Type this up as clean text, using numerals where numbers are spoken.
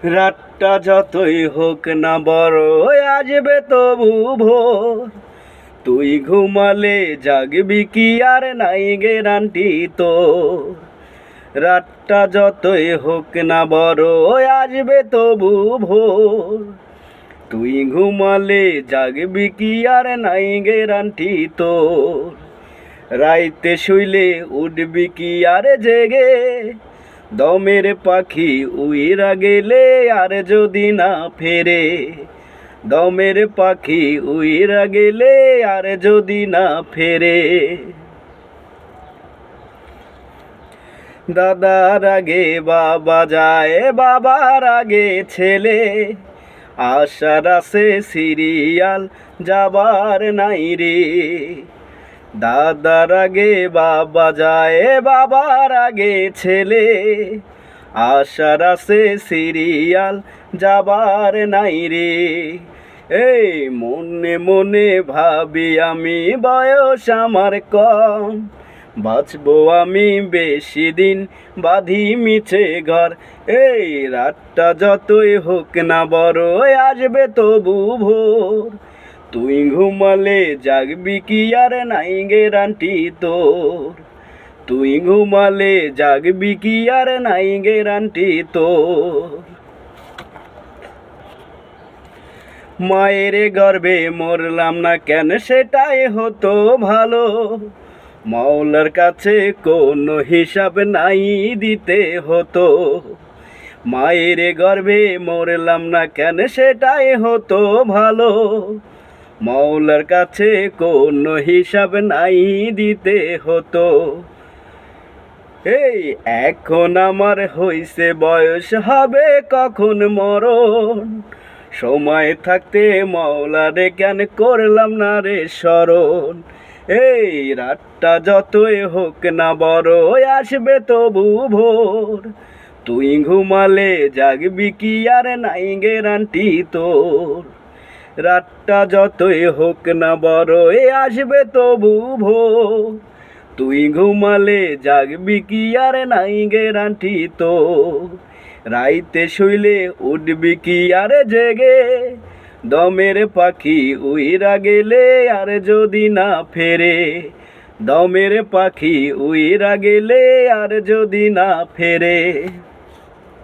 রাতটা যতই হোক না বড় আসবে তবু ভোর। তুই ঘুমালে জাগবি কি আর নাই গ্যারান্টি তো। রাতটা যতই হোক না বড় আসবে তবু ভোর। তুই ঘুমালে জাগবি কি আর নাই গ্যারান্টি তো। রাইতে শুইলে উঠবি কি আর জেগে, দমের পাখি উইরা গেলে আর যদি না ফেরে। দমের পাখি উইরা গেলে আর যদি না ফেরে। দাদার আগে বাবা যায়, বাবার আগে ছেলে, আশার আছে সিরিয়াল যাবার নাই রে। দাদার আগে বাবা যায়, বাবার আগে ছেলে, আশার আছে সিরিয়াল যাবার নাই রে। এই মনে মনে ভাবি আমি বয়স আমার কম, বাঁচবো আমি বেশি দিন বাঁধি মিছে ঘর। এই রাতটা যতই হোক না বড় আসবে তবু ভোর। তুই ঘুমালে জাগবি কি আর নাই গ্যারান্টি তোর। তুই ঘুমালে জাগবি কি আর নাই গ্যারান্টি তোর। মায়ের গর্ভে মরলাম না কেন সেটাই হতো ভালো, মাওলার কাছে কোনো হিসাব নাই দিতে হতো। মায়ের গর্ভে মরলাম না কেন সেটাই হতো ভালো, মাওলার কাছে কোনো হিসাব নাই দিতে হতো। এই এখন আমার হইছে বয়স হবে কখন মরণ, সময় থাকতে মাওলারে কেন করলাম না রে স্মরণ। এই রাতটা যতই হোক না বড় আসবে তবু ভোর। তুই ঘুমালে জাগবি কি আর নাই গ্যারান্টি তোর। রাতটা যতই হোক না বড় আসবে তবু ভোর। তুই ঘুমালে জাগবি কি আর নাই গ্যারান্টি তোর। রাইতে শুইলে উঠবি কি আর জেগে, দমের পাখি উইরা গেলে আর যদি না ফেরে। দমের পাখি উইরা গেলে আর যদি না ফেরে।